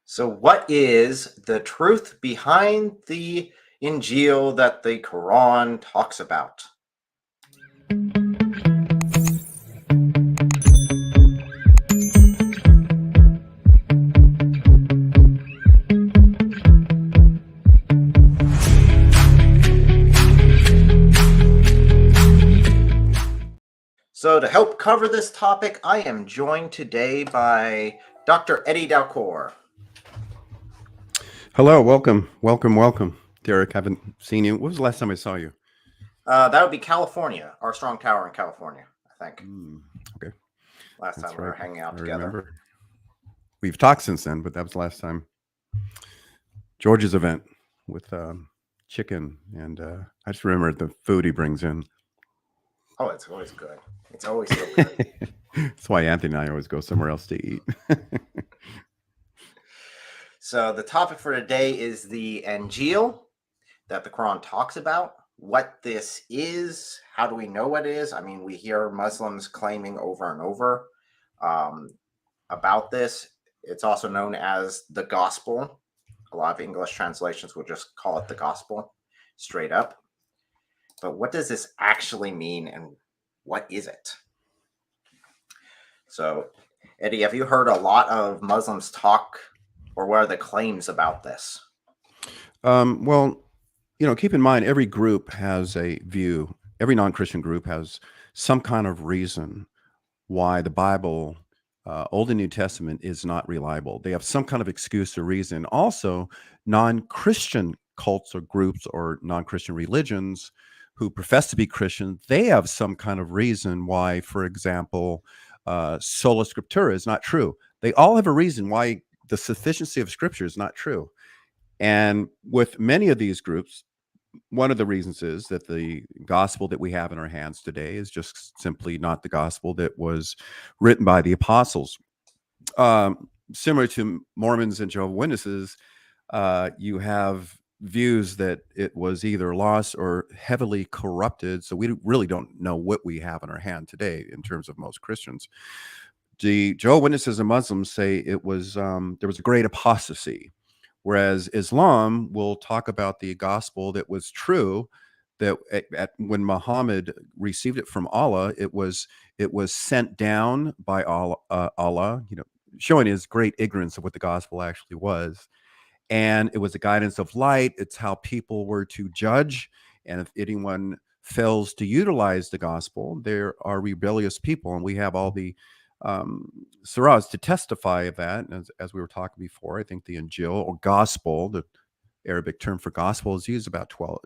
So, what is the truth behind the Injil that the Quran talks about? So, to help cover this topic, I am joined today by Dr. Eddie Dalcour. Hello, welcome, Derek. Haven't seen you. When was the last time I saw you? That would be California, our strong tower in California, I think. Okay. Last time we were hanging out together. Remember. We've talked since then, but that was the last time. George's event with chicken, and I just remember the food he brings in. Oh, it's always good. It's always so good. That's why Anthony and I always go somewhere else to eat. So the topic for today is the Injil that the Quran talks about. What this is, how do we know what it is? I mean, we hear Muslims claiming over and over about this. It's also known as the gospel. A lot of English translations will just call it the gospel, straight up. But what does this actually mean, and what is it? So, Eddie, have you heard a lot of Muslims talk, or what are the claims about this? Well, keep in mind, every group has a view. Every non-Christian group has some kind of reason why the Bible, Old and New Testament, is not reliable. They have some kind of excuse or reason. Also, non-Christian cults or groups or non-Christian religions who profess to be Christian, they have some kind of reason why, for example, sola scriptura is not true. They all have a reason why the sufficiency of Scripture is not true. And with many of these groups, one of the reasons is that the gospel that we have in our hands today is just simply not the gospel that was written by the apostles. Similar to Mormons and Jehovah's Witnesses, you have views that it was either lost or heavily corrupted. So we really don't know what we have in our hand today in terms of most Christians. The Jehovah's Witnesses and Muslims say it was there was a great apostasy. Whereas Islam will talk about the gospel that was true, that when Muhammad received it from Allah, it was sent down by Allah, showing his great ignorance of what the gospel actually was. And it was a guidance of light. It's how people were to judge. And if anyone fails to utilize the gospel, there are rebellious people. And we have all the surahs to testify of that. As we were talking before, I think the Injil or gospel, the Arabic term for gospel, is used about 12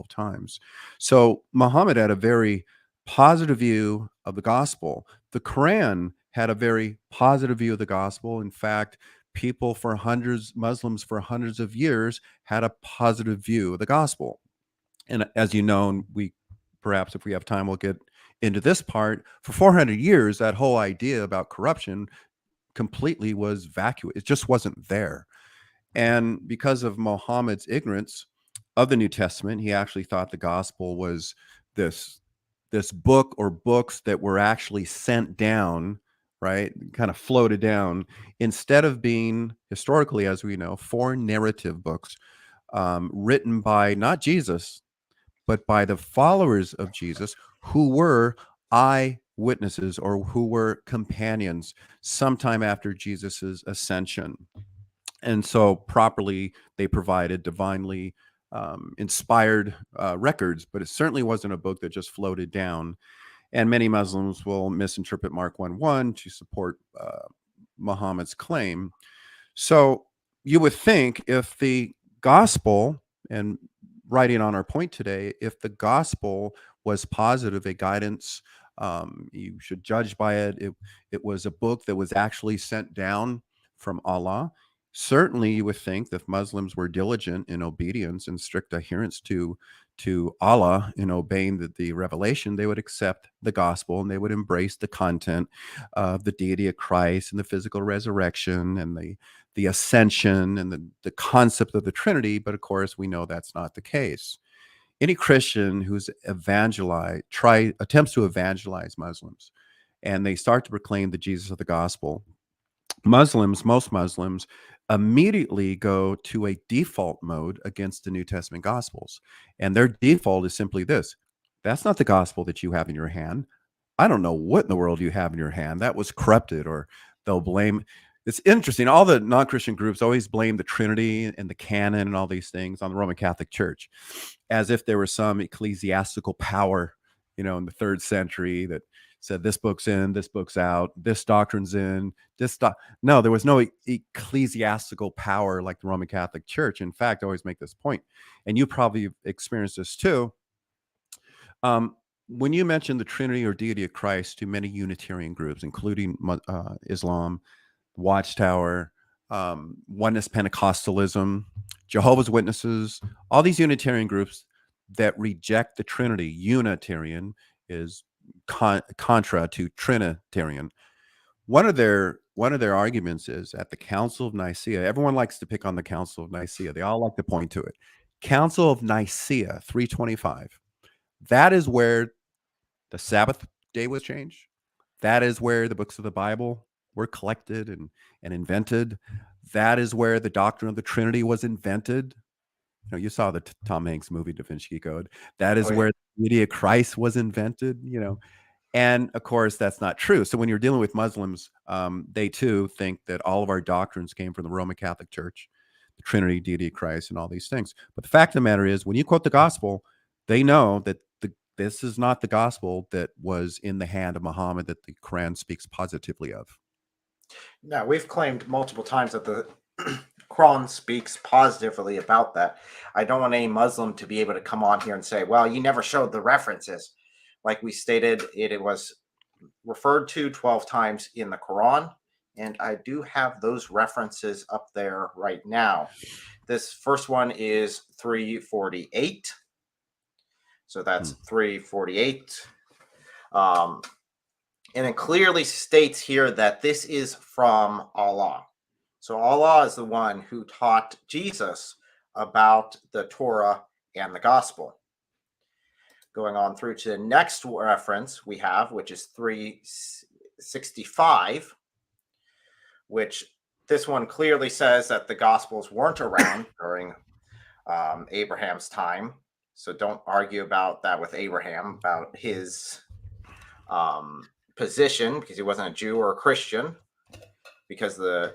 times. So Muhammad had a very positive view of the gospel. The Quran had a very positive view of the gospel. In fact, Muslims for hundreds of years had a positive view of the gospel. And as you know, perhaps if we have time, we'll get into this part. For 400 years, that whole idea about corruption completely was vacuous. It just wasn't there. And because of Muhammad's ignorance of the New Testament, he actually thought the gospel was this book or books that were actually sent down, right? Kind of floated down, instead of being, historically, as we know, 4 narrative books written by not Jesus, but by the followers of Jesus who were eyewitnesses or who were companions sometime after Jesus's ascension. And so properly, they provided divinely inspired records, but it certainly wasn't a book that just floated down. And many Muslims will misinterpret Mark 1:1 to support Muhammad's claim. So you would think if the gospel, and writing on our point today, if the gospel was positive, a guidance, you should judge by it. It was a book that was actually sent down from Allah. Certainly, you would think that if Muslims were diligent in obedience and strict adherence to Allah in obeying the revelation, they would accept the gospel and they would embrace the content of the deity of Christ and the physical resurrection and the ascension and the concept of the Trinity. But of course, we know that's not the case. Any Christian who's attempts to evangelize Muslims, and they start to proclaim the Jesus of the gospel, most Muslims, immediately go to a default mode against the New Testament Gospels. And their default is simply this: that's not the gospel that you have in your hand. I don't know what in the world you have in your hand. That was corrupted, or they'll blame. It's interesting. All the non Christian groups always blame the Trinity and the canon and all these things on the Roman Catholic Church, as if there was some ecclesiastical power, in the third century that said this book's in, this book's out, this doctrine's in, no, there was no ecclesiastical power like the Roman Catholic Church. In fact, I always make this point, and you probably experienced this too. When you mention the Trinity or deity of Christ to many Unitarian groups, including Islam, Watchtower, Oneness Pentecostalism, Jehovah's Witnesses, all these Unitarian groups that reject the Trinity. Unitarian is contra to Trinitarian. One of their arguments is at the Council of Nicaea. Everyone likes to pick on the Council of Nicaea. They all like to point to it. Council of Nicaea, 325. That is where the Sabbath day was changed. That is where the books of the Bible were collected and invented. That is where the doctrine of the Trinity was invented. You saw the Tom Hanks movie, Da Vinci Code. That is where the deity of Christ was invented, And of course, that's not true. So when you're dealing with Muslims, they too think that all of our doctrines came from the Roman Catholic Church, the Trinity, deity of Christ, and all these things. But the fact of the matter is, when you quote the gospel, they know that this is not the gospel that was in the hand of Muhammad that the Quran speaks positively of. Now, we've claimed multiple times that the Quran speaks positively about that. I don't want any Muslim to be able to come on here and say, well, you never showed the references. Like we stated, it was referred to 12 times in the Quran, and I do have those references up there right now. This first one is 348. So that's 348. And it clearly states here that this is from Allah. So Allah is the one who taught Jesus about the Torah and the gospel. Going on through to the next reference we have, which is 365, which this one clearly says that the gospels weren't around during Abraham's time. So don't argue about that with Abraham, about his position, because he wasn't a Jew or a Christian, because the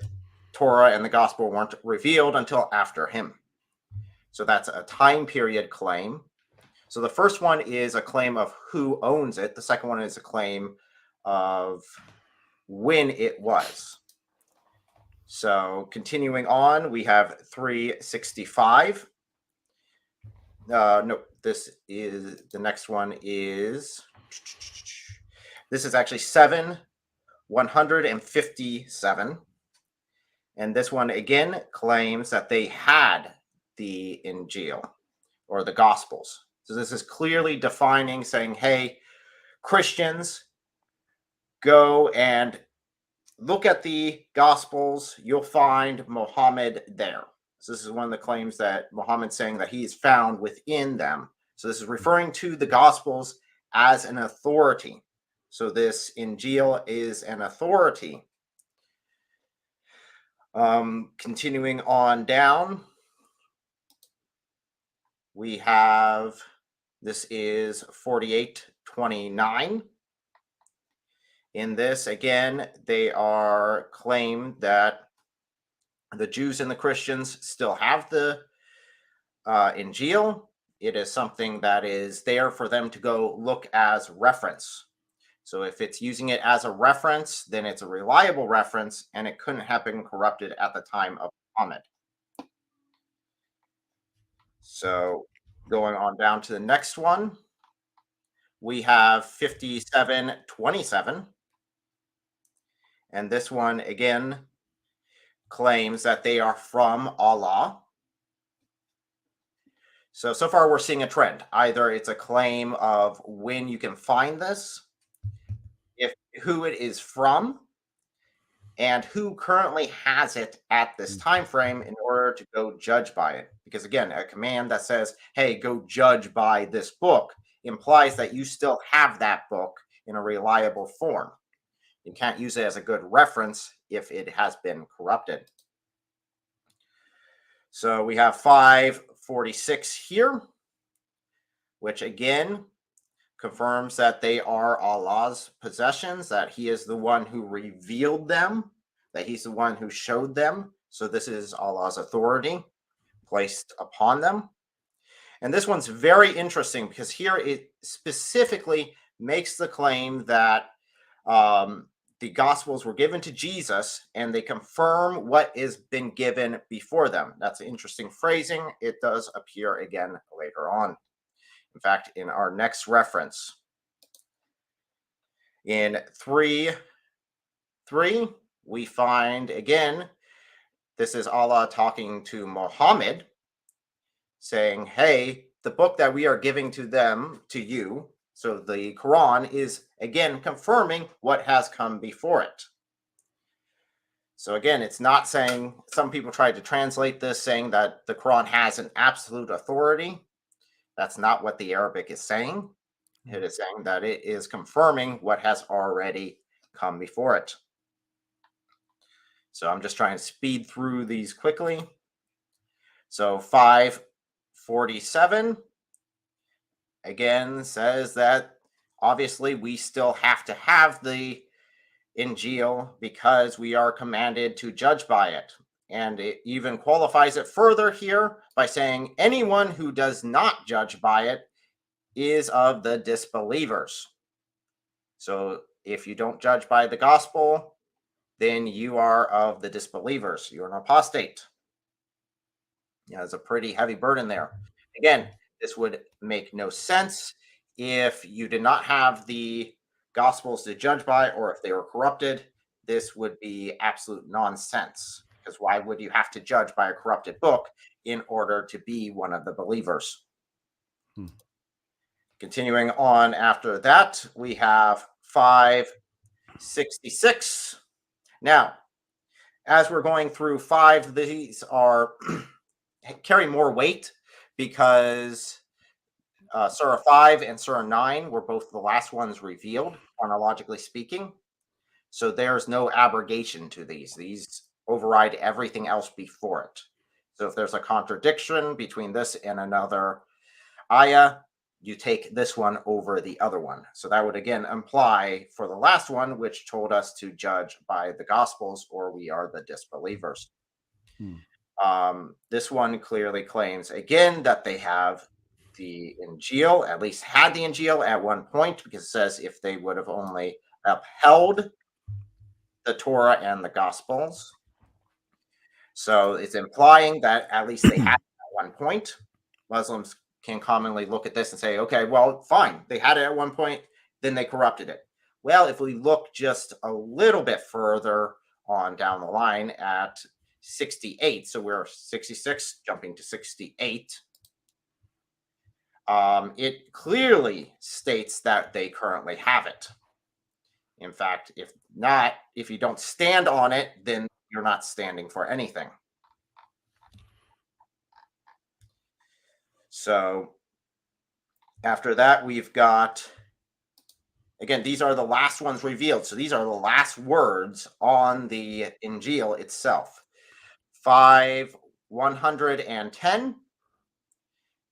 Torah and the gospel weren't revealed until after him. So that's a time period claim. So the first one is a claim of who owns it. The second one is a claim of when it was. So continuing on, we have 365. No, this is the next one is, this is actually 157. And this one again claims that they had the Injil or the Gospels. So this is clearly defining, saying, hey, Christians, go and look at the Gospels. You'll find Muhammad there. So this is one of the claims that Muhammad's saying that he is found within them. So this is referring to the Gospels as an authority. So this Injil is an authority. Continuing on down, we have, this is 4829. In this, again, they are claimed that the Jews and the Christians still have the Injil. It is something that is there for them to go look as reference. So if it's using it as a reference, then it's a reliable reference, and it couldn't have been corrupted at the time of Muhammad. So going on down to the next one, we have 5727. And this one, again, claims that they are from Allah. So far we're seeing a trend. Either it's a claim of when you can find this, who it is from, and who currently has it at this time frame in order to go judge by it. Because again, a command that says, hey, go judge by this book implies that you still have that book in a reliable form. You can't use it as a good reference if it has been corrupted. So we have 546 here, which again confirms that they are Allah's possessions, that he is the one who revealed them, that he's the one who showed them. So this is Allah's authority placed upon them. And this one's very interesting because here it specifically makes the claim that the Gospels were given to Jesus and they confirm what has been given before them. That's an interesting phrasing. It does appear again later on. In fact, in our next reference, in 3:3, we find again, this is Allah talking to Muhammad, saying, hey, the book that we are giving to them, to you, so the Quran is again confirming what has come before it. So again, it's not saying, some people tried to translate this saying that the Quran has an absolute authority. That's not what the Arabic is saying. It is saying that it is confirming what has already come before it. So I'm just trying to speed through these quickly. So 547 again says that obviously we still have to have the Injil because we are commanded to judge by it. And it even qualifies it further here by saying anyone who does not judge by it is of the disbelievers. So if you don't judge by the gospel, then you are of the disbelievers. You're an apostate. Yeah, there's a pretty heavy burden there. Again, this would make no sense if you did not have the gospels to judge by, or if they were corrupted. This would be absolute nonsense, because why would you have to judge by a corrupted book in order to be one of the believers? Continuing on after that, we have 566. Now, as we're going through 5, these are carry more weight because Surah 5 and Surah 9 were both the last ones revealed, chronologically speaking. So there's no abrogation to these. These override everything else before it. So if there's a contradiction between this and another ayah, you take this one over the other one. So that would again imply for the last one, which told us to judge by the Gospels, or we are the disbelievers. This one clearly claims again that they have the Injil, at least had the Injil at one point, because it says if they would have only upheld the Torah and the Gospels. So it's implying that at least they had it at one point. Muslims can commonly look at this and say, okay, well, fine, they had it at one point, then they corrupted it. Well, if we look just a little bit further on down the line at 68, so we're 66 jumping to 68, it clearly states that they currently have it. In fact, if not, if you don't stand on it, then you're not standing for anything. So after that, we've got, again, these are the last ones revealed. So these are the last words on the Injil itself. 110.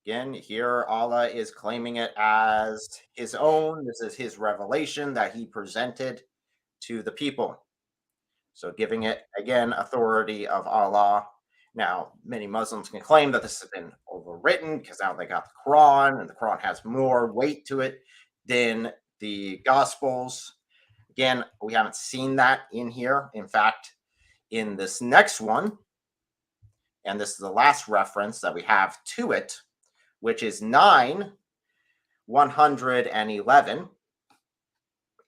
Again, here Allah is claiming it as his own. This is his revelation that he presented to the people. So giving it, again, authority of Allah. Now, many Muslims can claim that this has been overwritten because now they got the Quran, and the Quran has more weight to it than the Gospels. Again, we haven't seen that in here. In fact, in this next one, and this is the last reference that we have to it, which is 9:111.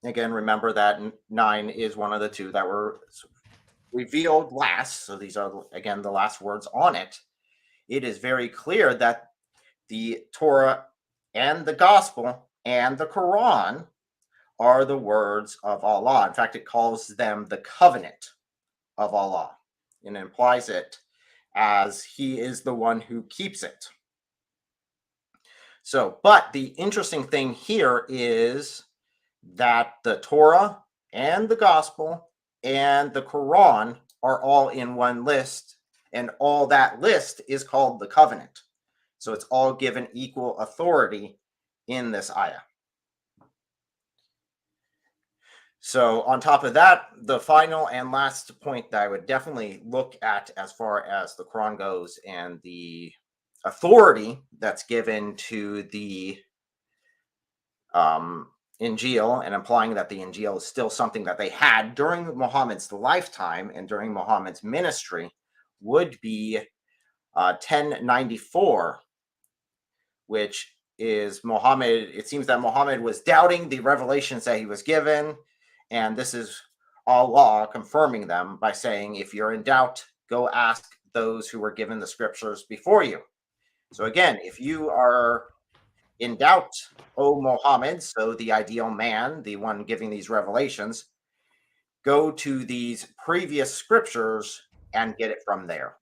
Again, remember that 9 is one of the two that were revealed last. So these are, again, the last words on it. It is very clear that the Torah and the Gospel and the Quran are the words of Allah. In fact, it calls them the covenant of Allah and implies it as he is the one who keeps it. So, but the interesting thing here is that the Torah and the Gospel and the Quran are all in one list, and all that list is called the covenant. So it's all given equal authority in this ayah. So on top of that, the final and last point that I would definitely look at as far as the Quran goes and the authority that's given to the Injil, and implying that the Injil is still something that they had during Muhammad's lifetime and during Muhammad's ministry, would be 1094, which is Muhammad. It seems that Muhammad was doubting the revelations that he was given, and this is Allah confirming them by saying, if you're in doubt, go ask those who were given the scriptures before you. So again, if you are in doubt, O Muhammad, so the ideal man, the one giving these revelations, go to these previous scriptures and get it from there.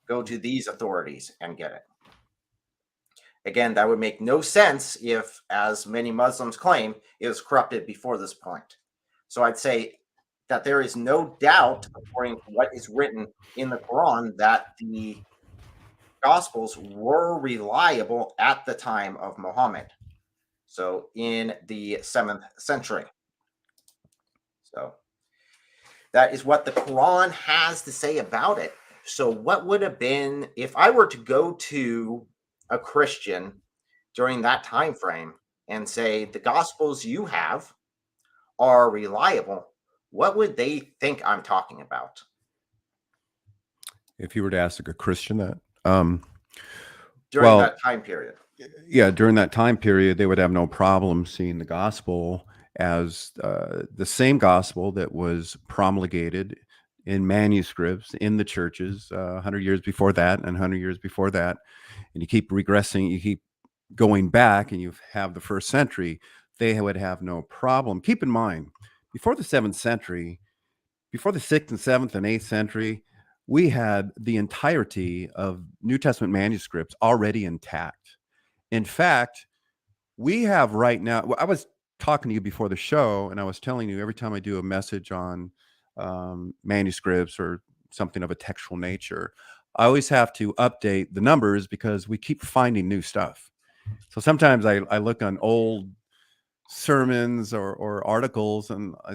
Go to these authorities and get it. Again, that would make no sense if, as many Muslims claim, it was corrupted before this point. So I'd say that there is no doubt, according to what is written in the Quran, that the Gospels were reliable at the time of Muhammad. So in the 7th century. So that is what the Quran has to say about it. So what would have been, if I were to go to a Christian during that time frame and say, the Gospels you have are reliable, what would they think I'm talking about? If you were to ask a Christian that, during that time period. Yeah, during that time period, they would have no problem seeing the gospel as the same gospel that was promulgated in manuscripts in the churches 100 years before that and 100 years before that. And you keep regressing, you keep going back, and you have the first century, they would have no problem. Keep in mind, before the 7th century, before the 6th and 7th and 8th century, we had the entirety of New Testament manuscripts already intact. In fact, we have right now, I was talking to you before the show, and I was telling you, every time I do a message on manuscripts or something of a textual nature, I always have to update the numbers because we keep finding new stuff. So sometimes I look on old sermons or articles, and I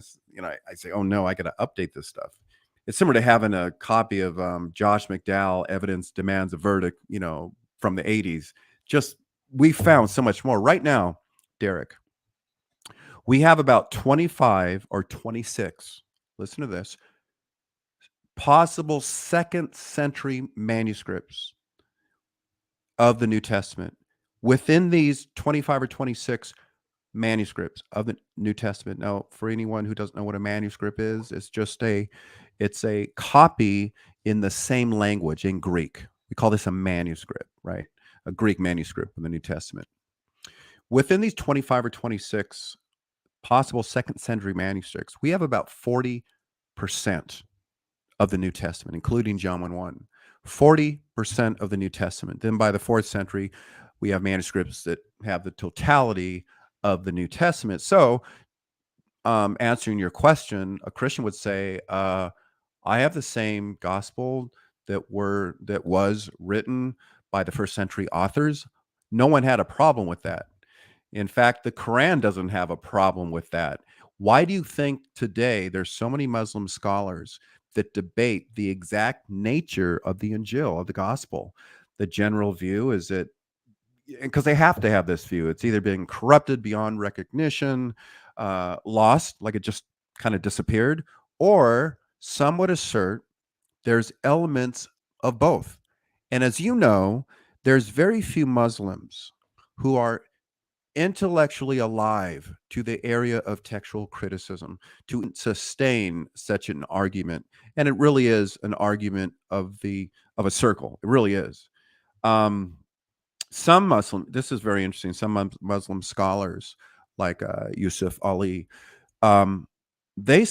say, oh no, I got to update this stuff. It's similar to having a copy of Josh McDowell, Evidence Demands a Verdict, from the 80s. Just, we found so much more. Right now, Derek, we have about 25 or 26, listen to this, possible 2nd century manuscripts of the New Testament. Within these 25 or 26 manuscripts of the New Testament. Now, for anyone who doesn't know what a manuscript is, it's a copy in the same language, in Greek. We call this a manuscript, right? A Greek manuscript of the New Testament. Within these 25 or 26 possible 2nd century manuscripts, we have about 40% of the New Testament, including John 1:1. 40% of the New Testament. Then by the 4th century, we have manuscripts that have the totality of the New Testament. So, answering your question, a Christian would say, I have the same gospel that was written by the 1st century authors. No one had a problem with that. In fact, the Quran doesn't have a problem with that. Why do you think today there's so many Muslim scholars that debate the exact nature of the Injil, of the gospel? The general view is that, because they have to have this view, it's either been corrupted beyond recognition, lost, like it just kind of disappeared, or some would assert there's elements of both. And as you know, there's very few Muslims who are intellectually alive to the area of textual criticism to sustain such an argument. And it really is an argument of a circle. It really is. Some Muslim, this is very interesting, some Muslim scholars like Yusuf Ali, they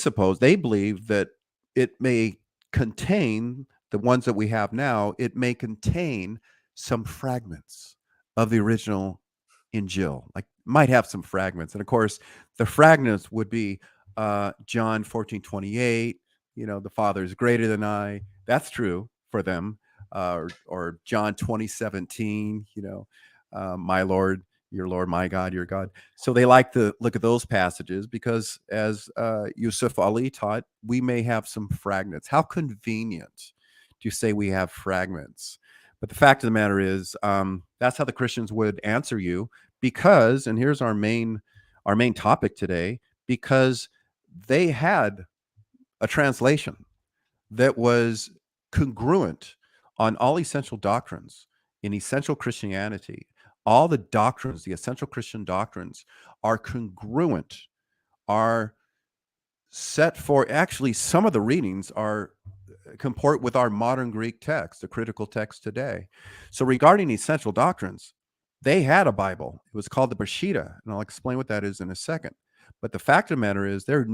believe that it may contain, the ones that we have now, it may contain some fragments of the original Injil, like might have some fragments. And of course, the fragments would be John 14:28, the Father is greater than I. That's true for them. Or John 20:17, my Lord, your Lord, my God, your God. So they like to look at those passages because, as Yusuf Ali taught, we may have some fragments. How convenient to say we have fragments. But the fact of the matter is, that's how the Christians would answer you because, and here's our main topic today, because they had a translation that was congruent on all essential doctrines in essential Christianity. All the doctrines, the essential Christian doctrines, are congruent, are set for, actually, some of the readings are comport with our modern Greek text, the critical text today. So regarding essential doctrines, they had a Bible. It was called the Peshitta, and I'll explain what that is in a second. But the fact of the matter is there are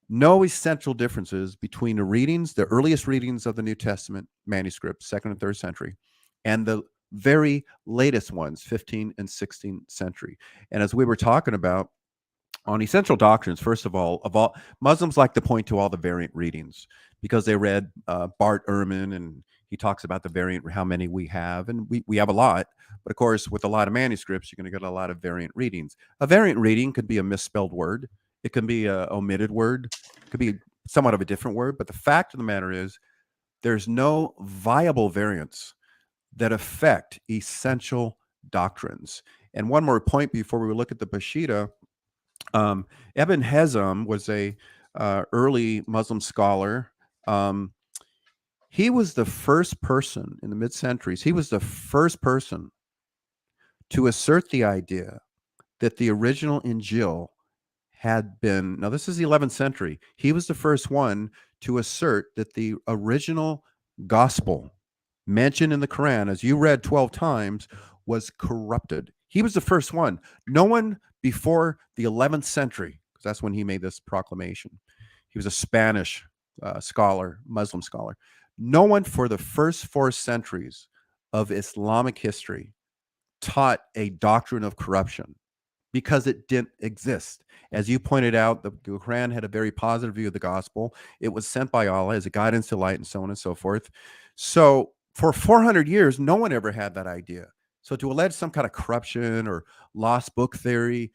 no essential differences between the readings, the earliest readings of the New Testament manuscript, 2nd and 3rd century, and the very latest ones, 15th and 16th century. And as we were talking about, on essential doctrines, first of all, Muslims like to point to all the variant readings because they read Bart Ehrman, and he talks about the variant, how many we have, and we have a lot. But of course, with a lot of manuscripts, you're going to get a lot of variant readings. A variant reading could be a misspelled word. It can be a omitted word. It could be somewhat of a different word. But the fact of the matter is, there's no viable variants that affect essential doctrines. And one more point before we look at the Peshitta. Ibn Hazm was a early Muslim scholar. He was the first person in the mid-centuries. He was the first person to assert the idea that the original Injil had been. Now, this is the 11th century. He was the first one to assert that the original gospel mentioned in the Quran, as you read 12 times, was corrupted. He was the first one. No one before the 11th century, because that's when he made this proclamation. He was a Spanish scholar, Muslim scholar. No one for the first 4 centuries of Islamic history taught a doctrine of corruption because it didn't exist. As you pointed out, the Quran had a very positive view of the gospel. It was sent by Allah as a guidance to light and so on and so forth. So for 400 years, no one ever had that idea. So to allege some kind of corruption or lost book theory,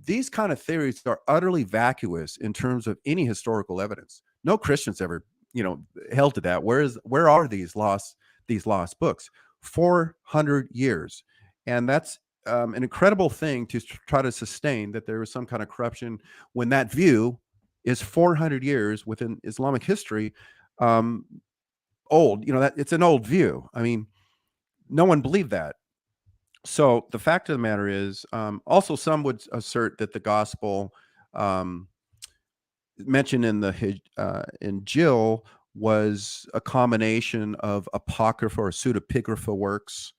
these kind of theories are utterly vacuous in terms of any historical evidence. No Christians ever, held to that. Where are these lost books? 400 years. And that's an incredible thing to try to sustain, that there was some kind of corruption when that view is 400 years within Islamic history old. That it's an old view. I mean, no one believed that. So the fact of the matter is, also some would assert that the gospel mentioned in the Injil was a combination of apocrypha or pseudepigrapha works,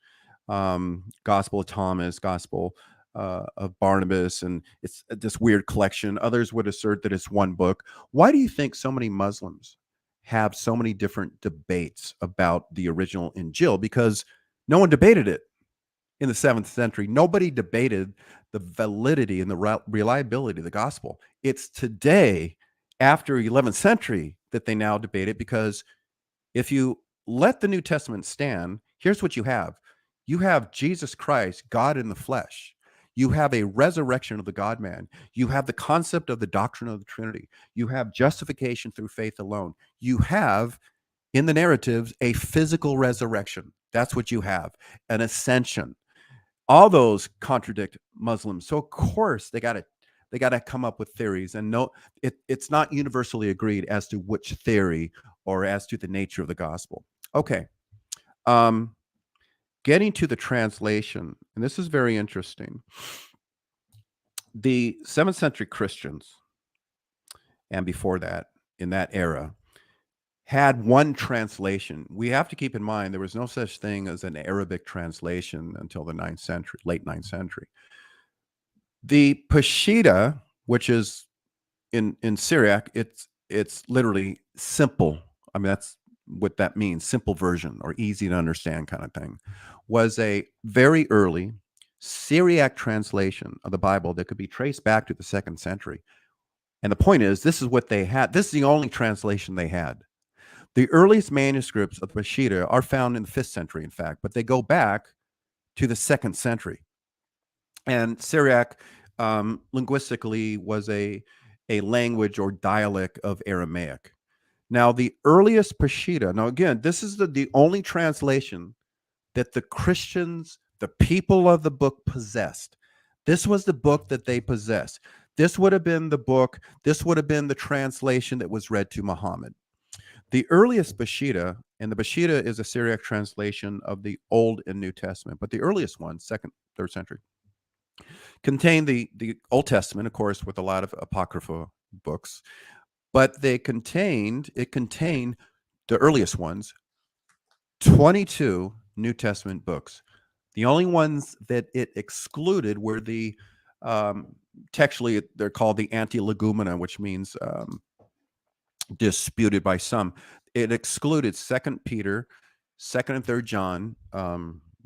Gospel of Thomas, Gospel of Barnabas, and it's this weird collection. Others would assert that it's one book. Why do you think so many Muslims have so many different debates about the original Injil? Because no one debated it in the 7th century. Nobody debated the validity and the reliability of the gospel. It's today, after 11th century, that they now debate it, because if you let the New Testament stand, here's what you have. You have Jesus Christ, God in the flesh. You have a resurrection of the God-man. You have the concept of the doctrine of the Trinity. You have justification through faith alone. You have, in the narratives, a physical resurrection. That's what you have, an ascension. All those contradict Muslims. So of course they got to come up with theories, and no, it's not universally agreed as to which theory or as to the nature of the gospel. Okay. Getting to the translation, and this is very interesting. The 7th century Christians, and before that, in that era, had one translation. We have to keep in mind there was no such thing as an Arabic translation until the 9th century, late 9th century. The Peshitta, which is in Syriac, it's literally simple. I mean, that's what that means, simple version or easy to understand kind of thing, was a very early Syriac translation of the Bible that could be traced back to the 2nd century. And the point is, this is what they had. This is the only translation they had. The earliest manuscripts of the Peshitta are found in the 5th century, in fact, but they go back to the 2nd century. And Syriac linguistically was a language or dialect of Aramaic. Now, the earliest Peshitta, now again, this is the only translation that the Christians, the people of the book, possessed. This was the book that they possessed. This would have been the book, this would have been the translation that was read to Muhammad. The earliest Peshitta, and the Peshitta is a Syriac translation of the Old and New Testament, but the earliest one, 2nd, 3rd century, contained the Old Testament, of course, with a lot of apocrypha books, but it contained the earliest ones, 22 New Testament books. The only ones that it excluded were the textually they're called the anti-legumena, which means disputed by some. It excluded 2nd Peter, 2nd and 3rd John,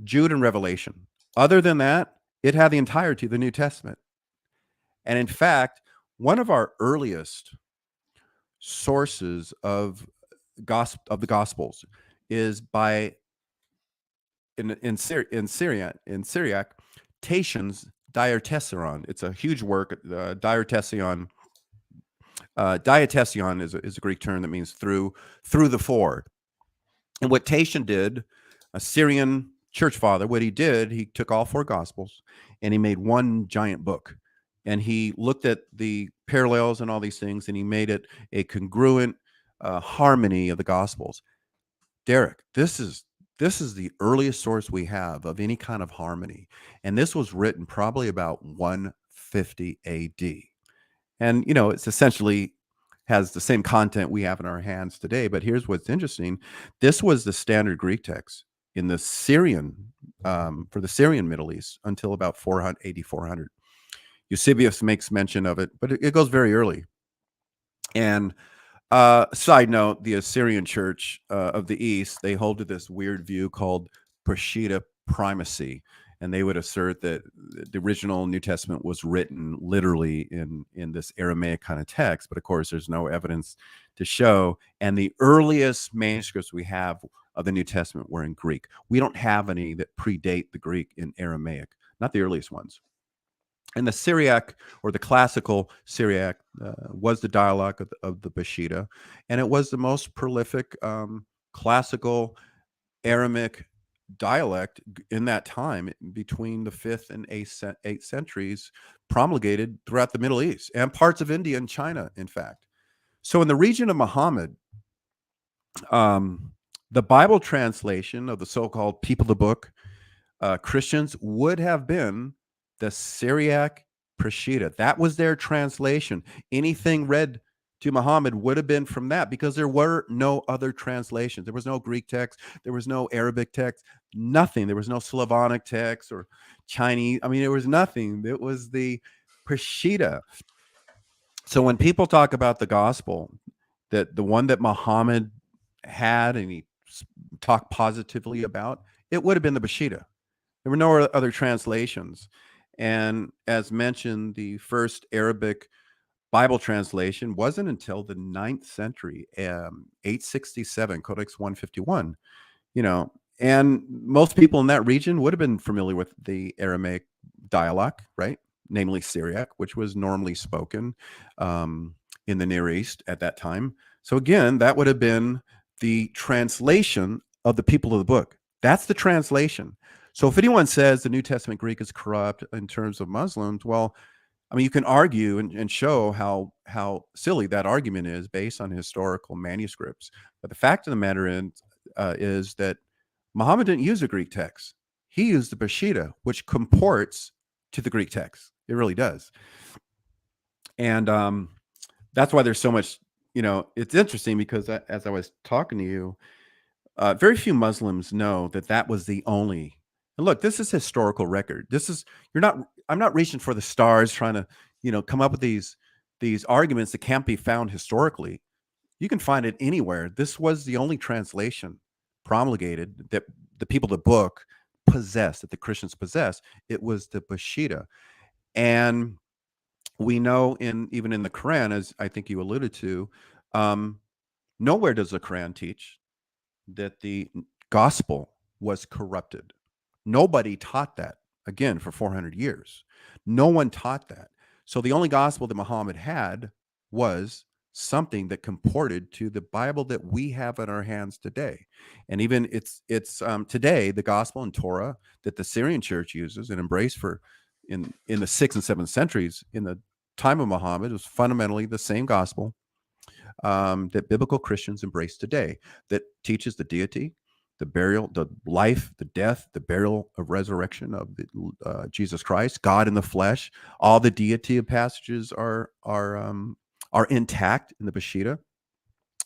Jude, and Revelation. Other than that, it had the entirety of the New Testament. And in fact, one of our earliest sources of the Gospels is by in Syriac, Tatian's Diatessaron. It's a huge work. Diatessaron is a Greek term that means through the ford. And what Tatian did, a Syrian church father, what he did, he took all 4 Gospels and he made one giant book. And he looked at the parallels and all these things, and he made it a congruent harmony of the Gospels. Derek, this is the earliest source we have of any kind of harmony. And this was written probably about 150 AD. And, it's essentially has the same content we have in our hands today. But here's what's interesting. This was the standard Greek text in the Syrian, for the Syrian Middle East until about 400. Eusebius makes mention of it, but it goes very early. And side note, the Assyrian Church of the East, they hold to this weird view called Peshitta primacy. And they would assert that the original New Testament was written literally in this Aramaic kind of text. But of course, there's no evidence to show. And the earliest manuscripts we have of the New Testament were in Greek. We don't have any that predate the Greek in Aramaic, not the earliest ones. And the Syriac, or the classical Syriac, was the dialogue of the Peshitta, and it was the most prolific classical Aramaic dialect in that time, between the 5th and 8th centuries, promulgated throughout the Middle East and parts of India and China, in fact. So in the region of Muhammad, the Bible translation of the so-called people of the book, Christians, would have been the Syriac Peshitta. That was their translation. Anything read to Muhammad would have been from that, because there were no other translations. There was no Greek text. There was no Arabic text, nothing. There was no Slavonic text or Chinese. I mean, there was nothing. It was the Peshitta. So when people talk about the gospel, that the one that Muhammad had and he talked positively about, it would have been the Peshitta. There were no other translations. And as mentioned, the first Arabic Bible translation wasn't until the 9th century, 867, Codex 151, and most people in that region would have been familiar with the Aramaic dialect, right? Namely Syriac, which was normally spoken in the Near East at that time. So again, that would have been the translation of the people of the book. That's the translation. So if anyone says the New Testament Greek is corrupt in terms of Muslims, well, I mean, you can argue and show how silly that argument is based on historical manuscripts. But the fact of the matter is that Muhammad didn't use a Greek text. He used the Peshitta, which comports to the Greek text. It really does. And that's why there's so much, it's interesting, because as I was talking to you, very few Muslims know that was the only. And look, this is historical record. I'm not reaching for the stars trying to, come up with these arguments that can't be found historically. You can find it anywhere. This was the only translation promulgated that the people of the book possessed, that the Christians possessed. It was the Peshitta. And we know even in the Quran, as I think you alluded to, um, nowhere does the Quran teach that the gospel was corrupted. Nobody taught that, again, for 400 years. No one taught that. So the only gospel that Muhammad had was something that comported to the Bible that we have in our hands today. And even it's today the gospel and Torah that the Syrian church uses and embraced for in the 6th and 7th centuries in the time of Muhammad was fundamentally the same gospel that biblical Christians embrace today, that teaches the deity, the burial, the life, the death, the burial of resurrection of Jesus Christ, God in the flesh. All the deity of passages are intact in the Peshitta.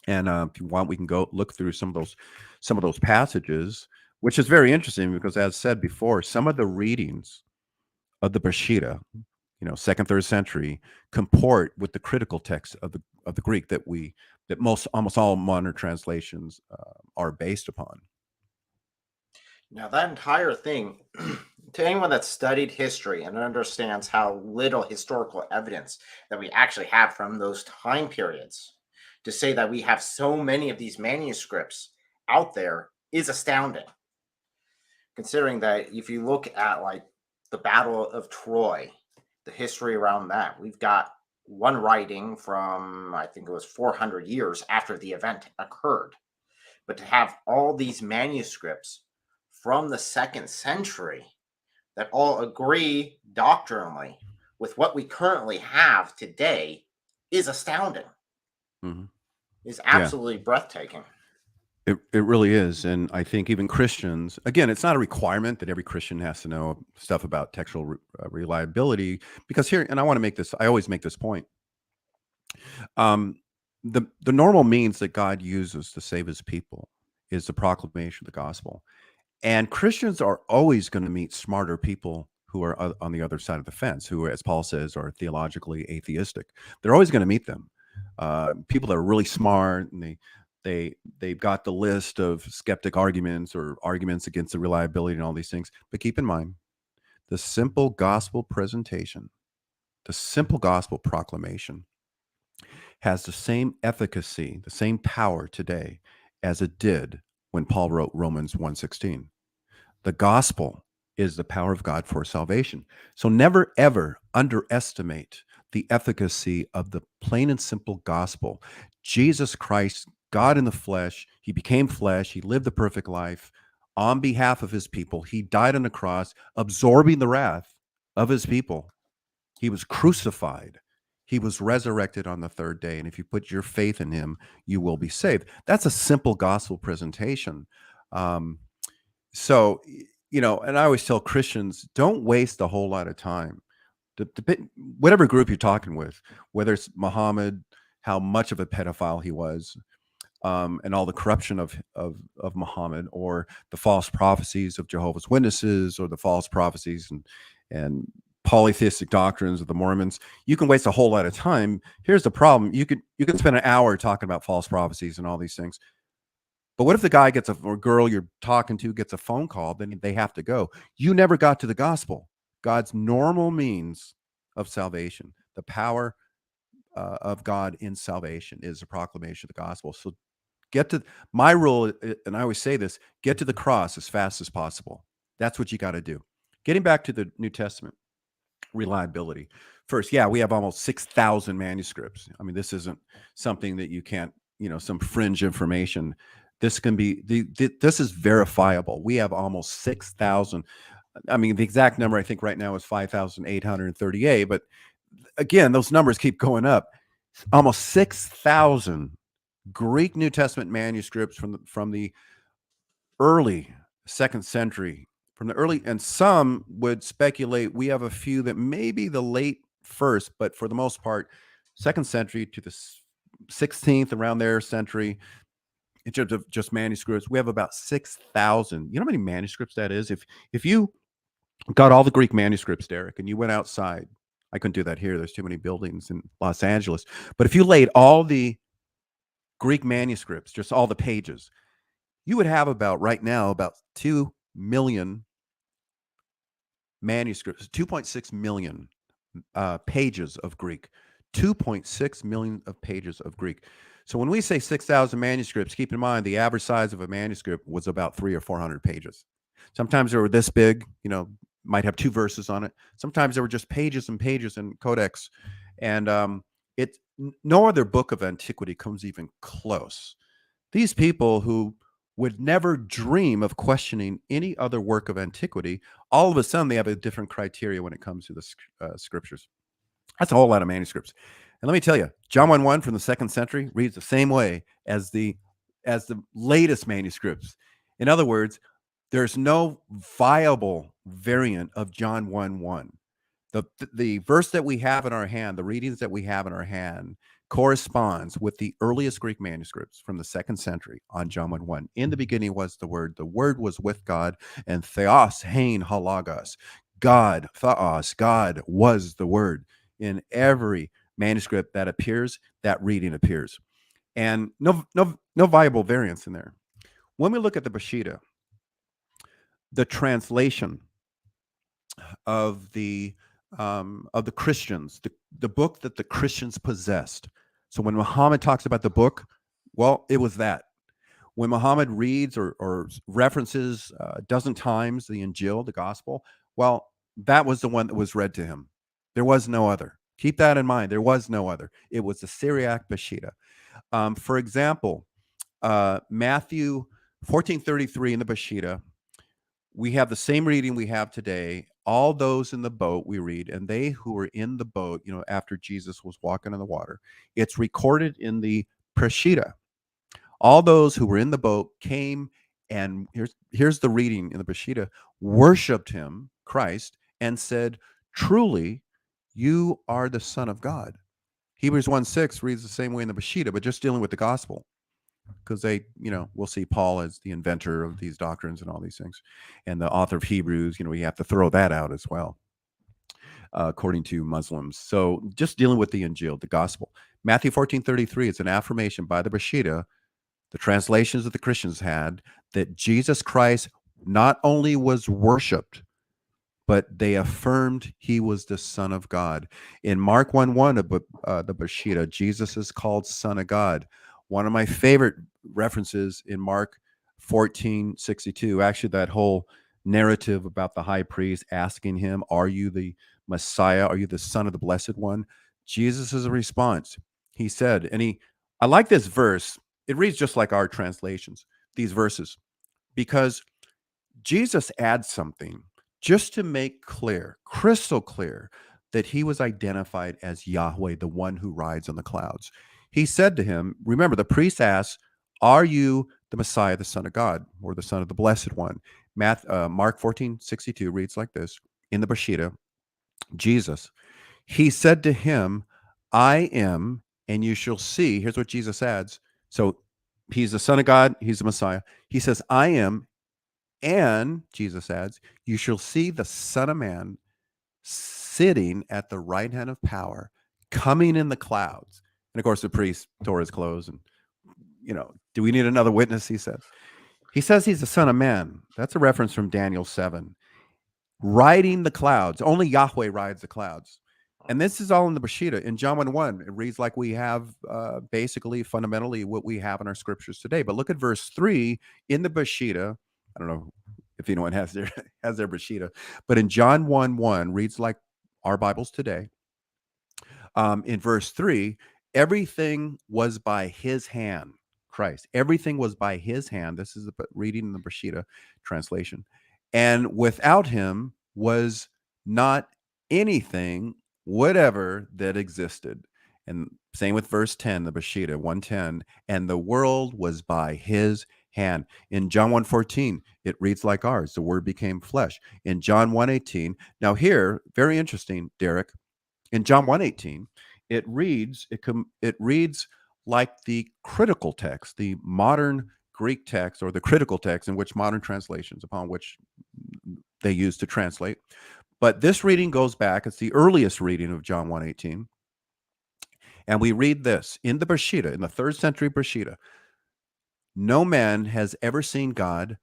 And if you want, we can go look through some of those passages, which is very interesting because, as said before, some of the readings of the Peshitta, second, third century, comport with the critical text of the Greek that almost all modern translations are based upon. Now, that entire thing, to anyone that's studied history and understands how little historical evidence that we actually have from those time periods, to say that we have so many of these manuscripts out there is astounding. Considering that if you look at like the Battle of Troy, the history around that, we've got one writing from, I think it was 400 years after the event occurred. But to have all these manuscripts from the 2nd century that all agree doctrinally with what we currently have today is astounding. Mhm. Is Yeah, absolutely breathtaking. it really is. And I think even Christians, again, it's not a requirement that every Christian has to know stuff about textual reliability, because here, and I always make this point. Um, the normal means that God uses to save his people is the proclamation of the gospel. And Christians are always going to meet smarter people who are on the other side of the fence, who, as Paul says, are theologically atheistic. They're always going to meet them. People that are really smart, and they've got the list of skeptic arguments or arguments against the reliability and all these things. But keep in mind, the simple gospel presentation, the simple gospel proclamation, has the same efficacy, the same power today as it did when Paul wrote Romans 1:16. The gospel is the power of God for salvation. So never, ever underestimate the efficacy of the plain and simple gospel. Jesus Christ, God in the flesh, he became flesh, he lived the perfect life on behalf of his people. He died on the cross, absorbing the wrath of his people. He was crucified. He was resurrected on the third day. And if you put your faith in him, you will be saved. That's a simple gospel presentation. Um, so, and I always tell Christians, don't waste a whole lot of time. Whatever group you're talking with, whether it's Muhammad, how much of a pedophile he was, and all the corruption of Muhammad, or the false prophecies of Jehovah's Witnesses, or the false prophecies and polytheistic doctrines of the Mormons, you can waste a whole lot of time. Here's the problem: you could spend an hour talking about false prophecies and all these things. But what if the guy or girl you're talking to gets a phone call, then they have to go. You never got to the gospel, God's normal means of salvation. The power of God in salvation is the proclamation of the gospel. So get to my rule, and I always say this: get to the cross as fast as possible. That's what you got to do. Getting back to the New Testament reliability. First, yeah, we have almost 6,000 manuscripts. I mean, this isn't something that you can't, some fringe information. This can be this is verifiable. We have almost 6,000. I mean, the exact number I think right now is 5,838, but again, those numbers keep going up. Almost 6,000 Greek New Testament manuscripts from the early 2nd century, from the early, and some would speculate we have a few that may be the late first, but for the most part, 2nd century to the 16th, around there, century, in terms of just manuscripts, we have about 6,000. You know how many manuscripts that is? If you got all the Greek manuscripts, Derek, and you went outside, I couldn't do that here. There's too many buildings in Los Angeles. But if you laid all the Greek manuscripts, just all the pages, you would have right now about 2 million manuscripts, 2.6 million pages of Greek, 2.6 million of pages of Greek. So when we say 6,000 manuscripts, keep in mind the average size of a manuscript was about 300 or 400 pages. Sometimes they were this big, might have 2 verses on it. Sometimes they were just pages and pages in codex. And no other book of antiquity comes even close. These people who would never dream of questioning any other work of antiquity, all of a sudden they have a different criteria when it comes to the scriptures. That's a whole lot of manuscripts. And let me tell you, John 1:1 from the 2nd century reads the same way as the latest manuscripts. In other words, there's no viable variant of John 1:1. The verse that we have in our hand, the readings that we have in our hand, corresponds with the earliest Greek manuscripts from the 2nd century on John 1:1. In the beginning was the Word was with God, and theos hein halagos. God, theos, God was the Word. In every manuscript that appears, that reading appears. And no viable variants in there. When we look at the Peshitta, the translation of the Christians, the book that the Christians possessed. So when Muhammad talks about the book, well, it was that. When Muhammad reads or references a dozen times the Injil, the gospel, well, that was the one that was read to him. There was no other. Keep that in mind. There was no other. It was the Syriac Peshitta. For example, Matthew 14:33 in the Peshitta, we have the same reading we have today. All those in the boat, we read, and they who were in the boat, after Jesus was walking on the water. It's recorded in the Peshitta. All those who were in the boat came, and here's the reading in the Peshitta, worshiped him, Christ, and said, truly, you are the Son of God. Hebrews 1:6 reads the same way in the Peshitta, but just dealing with the gospel. Because we'll see Paul as the inventor of these doctrines and all these things. And the author of Hebrews, we have to throw that out as well, according to Muslims. So just dealing with the Injil, the gospel. Matthew 14:33, it's an affirmation by the Peshitta, the translations that the Christians had, that Jesus Christ not only was worshipped, but they affirmed he was the Son of God. In Mark 1:1 of the Peshitta, Jesus is called Son of God. One of my favorite references in Mark 14:62, actually that whole narrative about the high priest asking him, are you the Messiah? Are you the Son of the Blessed One? Jesus' response, he said, I like this verse. It reads just like our translations, these verses, because Jesus adds something just to make clear, crystal clear, that he was identified as Yahweh, the one who rides on the clouds. He said to him, remember, the priest asks, are you the Messiah, the Son of God, or the Son of the Blessed One? Mark 14:62 reads like this, in the Peshitta, Jesus, he said to him, I am, and you shall see. Here's what Jesus adds. So he's the Son of God, he's the Messiah. He says, I am, and Jesus adds, you shall see the Son of Man sitting at the right hand of power, coming in the clouds. And of course, the priest tore his clothes. And, do we need another witness? He said. He says he's the Son of Man. That's a reference from Daniel 7. Riding the clouds. Only Yahweh rides the clouds. And this is all in the Peshitta. In John 1:1, it reads like we have basically, fundamentally, what we have in our scriptures today. But look at verse 3 in the Peshitta. I don't know if anyone has their Peshitta, but in John 1:1 reads like our Bibles today. In verse 3, everything was by his hand, Christ. Everything was by his hand. This is the reading in the Peshitta translation. And without him was not anything, whatever, that existed. And same with verse 10, the Peshitta 1:10, and the world was by his hand. In John 1:14, it reads like ours, the word became flesh. In John 1:18, now here, very interesting, Derek, in John 1:18, it reads like the critical text, the modern Greek text, or the critical text in which modern translations upon which they use to translate. But this reading goes back, it's the earliest reading of John 1:18. And we read this in the Peshitta, in the 3rd century Peshitta. No man has ever seen God,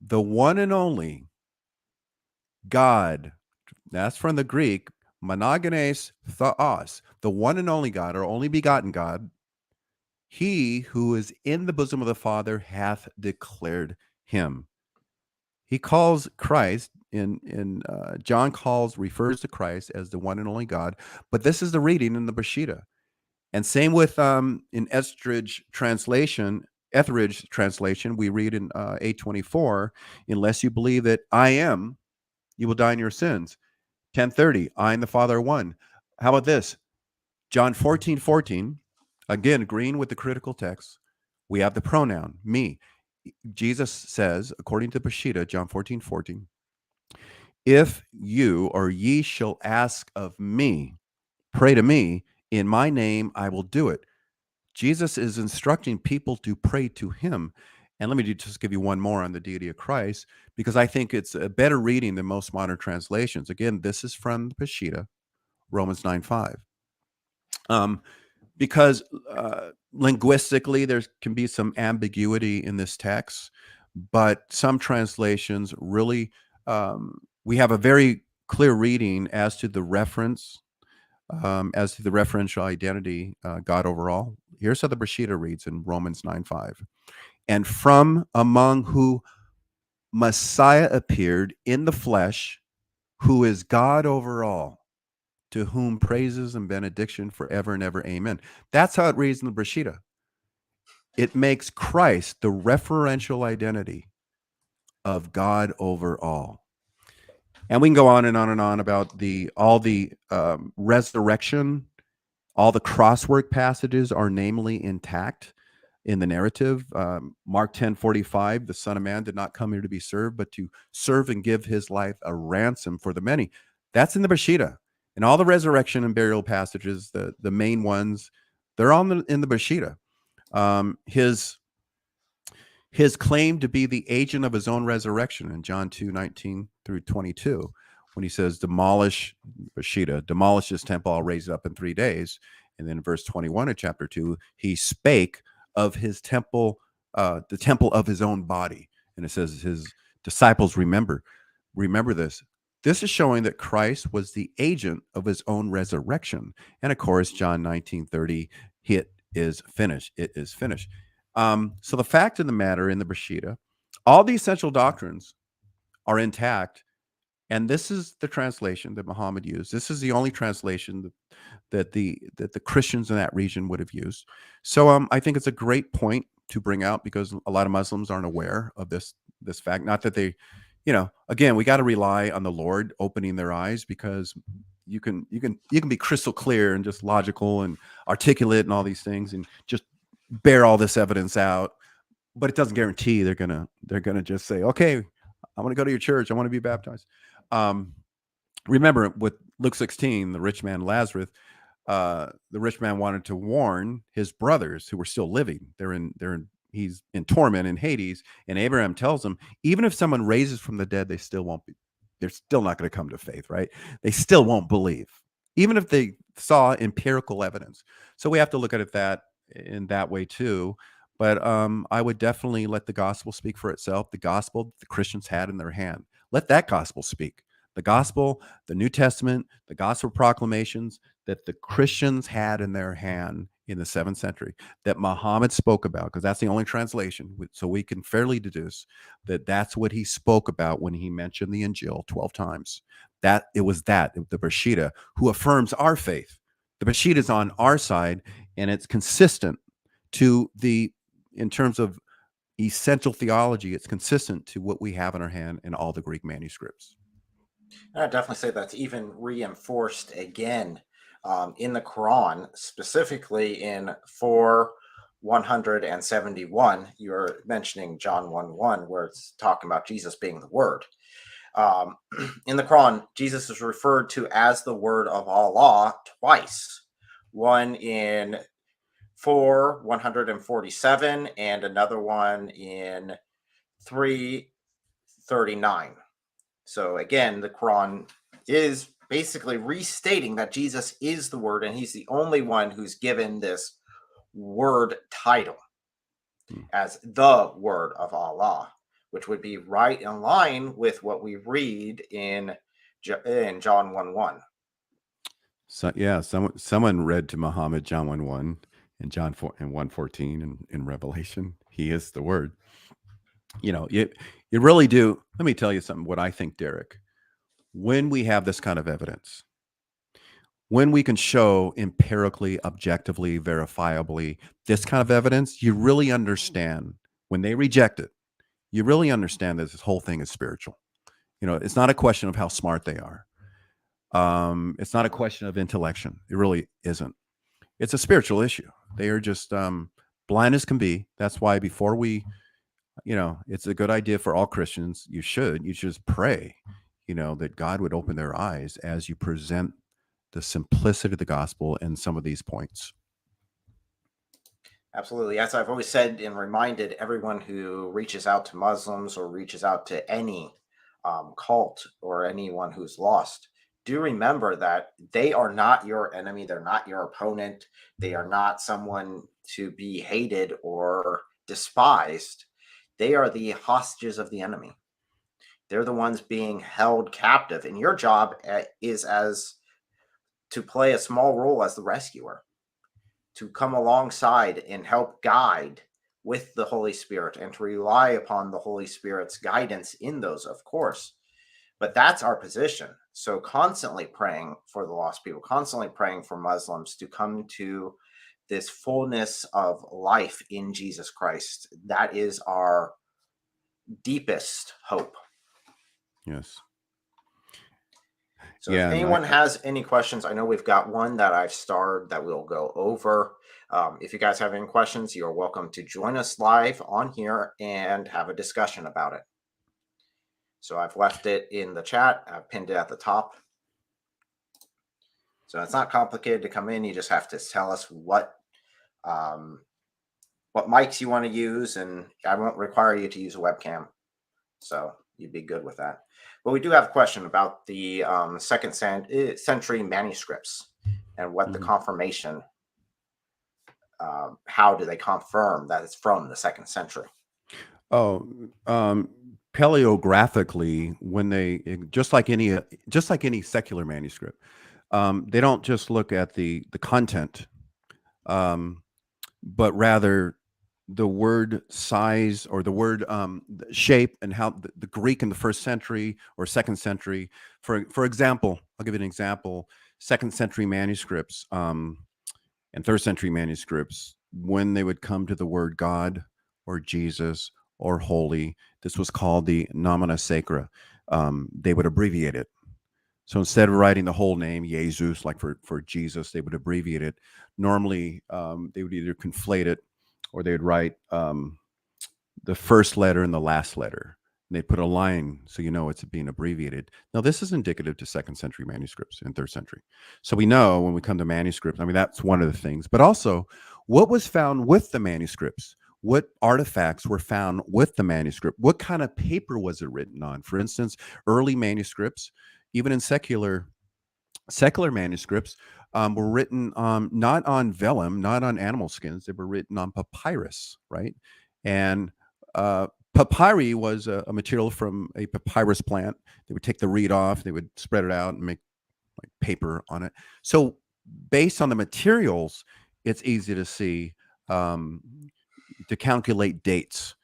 the one and only God. That's from the Greek, monogenes theos, the one and only God, or only begotten God, he who is in the bosom of the Father hath declared him. He calls Christ in John refers to Christ as the one and only God, but this is the reading in the Peshitta. And same with in Etheridge translation, we read in 824, unless you believe that I am, you will die in your sins. 1030, I and the Father are one. How about this? John 14:14, again, agreeing with the critical text, we have the pronoun, me. Jesus says, according to Peshitta, John 14:14, if you or ye shall ask of me, pray to me, in my name I will do it. Jesus is instructing people to pray to him. And let me just give you one more on the deity of Christ, because I think it's a better reading than most modern translations. Again, this is from the Peshitta, Romans 9:5. Because linguistically, there can be some ambiguity in this text, but some translations really, we have a very clear reading as to the reference, as to the referential identity, God overall. Here's how the Peshitta reads in Romans 9:5. And from among who Messiah appeared in the flesh, who is God over all, to whom praises and benediction forever and ever. Amen. That's how it reads in the Peshitta. It makes Christ the referential identity of God over all. And we can go on and on and on about all the resurrection. All the crosswork passages are namely intact in the narrative. Mark 10:45, the Son of Man did not come here to be served, but to serve and give his life a ransom for the many. That's in the Peshitta. And all the resurrection and burial passages, the main ones, they're all in the Peshitta. His claim to be the agent of his own resurrection in John 2:19 through 22, when he says, demolish Peshitta, demolish this temple, I'll raise it up in 3 days. And then in verse 21 of chapter 2, he spake of his temple, the temple of his own body. And it says his disciples remember this. This is showing that Christ was the agent of his own resurrection. And of course, John 19:30, it is finished. It is finished. So the fact of the matter in the Peshitta, all the essential doctrines are intact. And this is the translation that Muhammad used. This is the only translation that the Christians in that region would have used. So I think it's a great point to bring out, because a lot of Muslims aren't aware of this fact. Not that they, again, we got to rely on the Lord opening their eyes, because you can be crystal clear and just logical and articulate and all these things and just bear all this evidence out, but it doesn't guarantee they're gonna just say, okay, I want to go to your church, I want to be baptized. Remember with Luke 16, the rich man Lazarus, the rich man wanted to warn his brothers who were still living. He's in torment in Hades, and Abraham tells him, even if someone raises from the dead, they're still not going to come to faith, right? They still won't believe, even if they saw empirical evidence. So we have to look at it in that way too. But I would definitely let the gospel speak for itself. The gospel the Christians had in their hand. Let that gospel speak. The gospel, the New Testament, the gospel proclamations that the Christians had in their hand in the 7th century, that Muhammad spoke about, because that's the only translation. So we can fairly deduce that that's what he spoke about when he mentioned the Injil 12 times. That it was the Peshitta, who affirms our faith. The Peshitta is on our side, and it's consistent in terms of essential theology, it's consistent to what we have in our hand in all the Greek manuscripts. I'd definitely say that's even reinforced again in the Quran, specifically in 4:171. You're mentioning John 1:1, where it's talking about Jesus being the Word. In the Quran, Jesus is referred to as the Word of Allah twice. One in 4:147 and another one in 3:39. So again, the Quran is basically restating that Jesus is the Word, and he's the only one who's given this word title as the Word of Allah, which would be right in line with what we read in John 1:1. So yeah, someone read to Muhammad John 1:1 and John 4 and 1:14 in Revelation. He is the word. You really do. Let me tell you something. What I think, Derek, when we have this kind of evidence, when we can show empirically, objectively, verifiably this kind of evidence, you really understand when they reject it. You really understand that this whole thing is spiritual. It's not a question of how smart they are. It's not a question of intellection. It really isn't. It's a spiritual issue. They are just blind as can be. That's why before it's a good idea for all Christians. You should just pray, that God would open their eyes as you present the simplicity of the gospel in some of these points. Absolutely. As I've always said and reminded everyone who reaches out to Muslims or reaches out to any cult or anyone who's lost, do remember that they are not your enemy. They're not your opponent. They are not someone to be hated or despised. They are the hostages of the enemy. They're the ones being held captive. And your job is as to play a small role as the rescuer, to come alongside and help guide with the Holy Spirit and to rely upon the Holy Spirit's guidance in those, of course. But that's our position. So constantly praying for the lost people, constantly praying for Muslims to come to this fullness of life in Jesus Christ. That is our deepest hope. Yes. So if anyone has any questions, I know we've got one that I've starred that we'll go over. If you guys have any questions, you're welcome to join us live on here and have a discussion about it. So I've left it in the chat. I've pinned it at the top. So it's not complicated to come in. You just have to tell us what mics you want to use, and I won't require you to use a webcam. So you'd be good with that. But we do have a question about the second century manuscripts and what the confirmation, how do they confirm that it's from the 2nd century? Oh, paleographically, when they just like any secular manuscript, they don't just look at the content, but rather the word size or the word shape, and how the Greek in the 1st century or 2nd century. For example, I'll give you an example. 2nd century manuscripts and 3rd century manuscripts, when they would come to the word God or Jesus or holy, this was called the nomina sacra. They would abbreviate it. So instead of writing the whole name, Jesus, like for Jesus, they would abbreviate it. Normally, they would either conflate it or they would write the first letter and the last letter. And they put a line so it's being abbreviated. Now, this is indicative to 2nd century manuscripts and 3rd century. So we know when we come to manuscripts, that's one of the things. But also, what was found with the manuscripts? What artifacts were found with the manuscript? What kind of paper was it written on? For instance, early manuscripts, even in secular manuscripts, were written not on vellum, not on animal skins. They were written on papyrus, right? And papyri was a material from a papyrus plant. They would take the reed off, they would spread it out and make like paper on it. So based on the materials, it's easy to see, to calculate dates.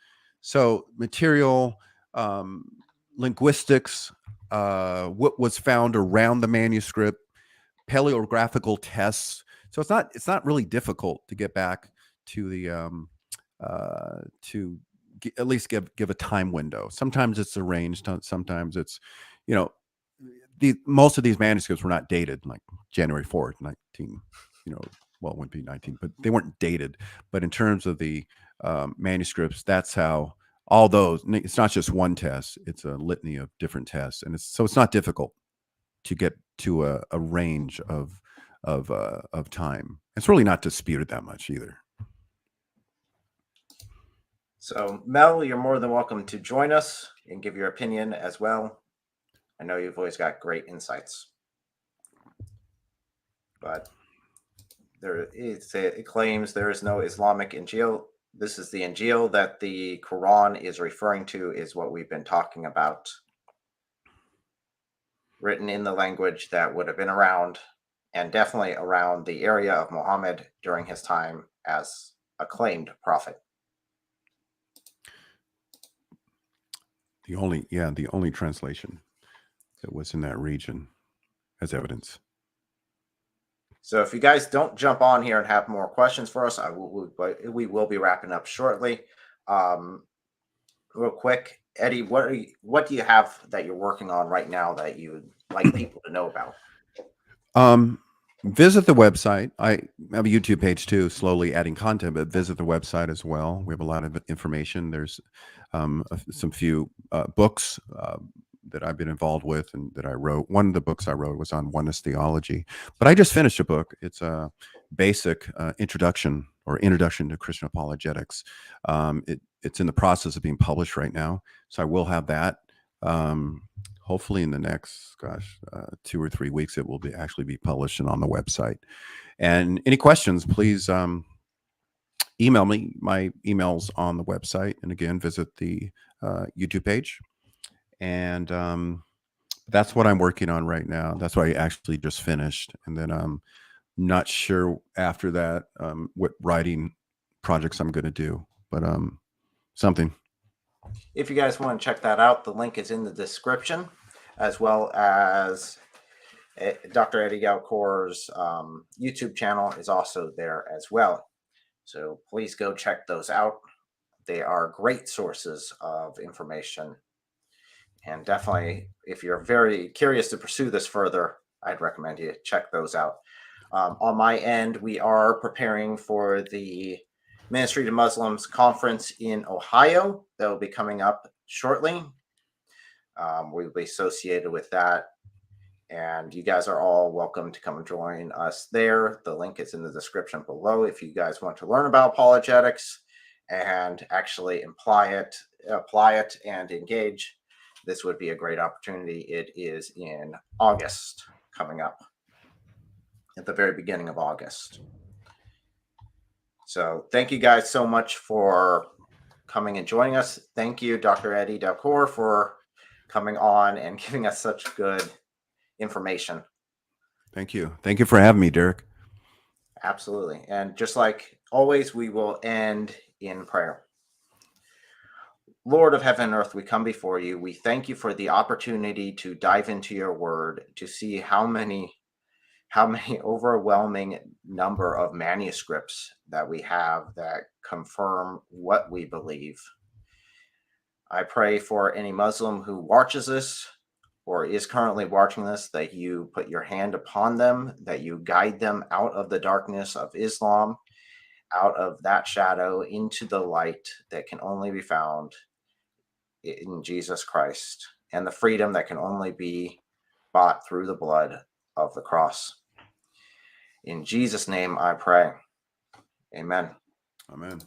So material, linguistics, what was found around the manuscript, paleographical tests. So it's not really difficult to get back to the at least give a time window. Sometimes it's arranged. Sometimes it's, most of these manuscripts were not dated like January 4th, 19. Well, it wouldn't be 19, but they weren't dated. But in terms of the manuscripts, that's how all those. It's not just one test; it's a litany of different tests, and it's not difficult to get to a range of time. It's really not disputed that much either. So Mel, you're more than welcome to join us and give your opinion as well. I know you've always got great insights. But it claims there is no Islamic Injil. This is the Injil that the Quran is referring to, is what we've been talking about. Written in the language that would have been around and definitely around the area of Muhammad during his time as acclaimed prophet. The only translation that was in that region as evidence. So if you guys don't jump on here and have more questions for us, we will be wrapping up shortly. Real quick, Eddie, what do you have that you're working on right now that you would like people to know about? Visit the website. I have a YouTube page too, slowly adding content, but visit the website as well. We have a lot of information. There's some few books that I've been involved with and that I wrote. One of the books I wrote was on oneness theology, but I just finished a book. It's a basic introduction to Christian apologetics. It's in the process of being published right now, so I will have that. Hopefully in the next 2 or 3 weeks, it will actually be published and on the website. And any questions, please email me. My email's on the website. And again, visit the YouTube page. And that's what I'm working on right now. That's what I actually just finished. And then I'm not sure after that what writing projects I'm going to do, but something. If you guys want to check that out, the link is in the description, as well as Dr. Eddie Dalcour's YouTube channel is also there as well. So please go check those out. They are great sources of information. And definitely, if you're very curious to pursue this further, I'd recommend you check those out. On my end, we are preparing for the Ministry to Muslims conference in Ohio that will be coming up shortly. We'll be associated with that, and you guys are all welcome to come and join us there. The link is in the description below if you guys want to learn about apologetics and actually apply it and engage. This would be a great opportunity. It is in August, coming up at the very beginning of August. So thank you guys so much for coming and joining us. Thank you, Dr. Eddie Dalcour, for coming on and giving us such good information. Thank you. Thank you for having me, Derek. Absolutely. And just like always, we will end in prayer. Lord of heaven and earth, we come before you. We thank you for the opportunity to dive into your word, to see how many overwhelming number of manuscripts that we have that confirm what we believe. I pray for any Muslim who watches this or is currently watching this, that you put your hand upon them, that you guide them out of the darkness of Islam, out of that shadow into the light that can only be found in Jesus Christ, and the freedom that can only be bought through the blood of the cross. In Jesus' name I pray. Amen. Amen.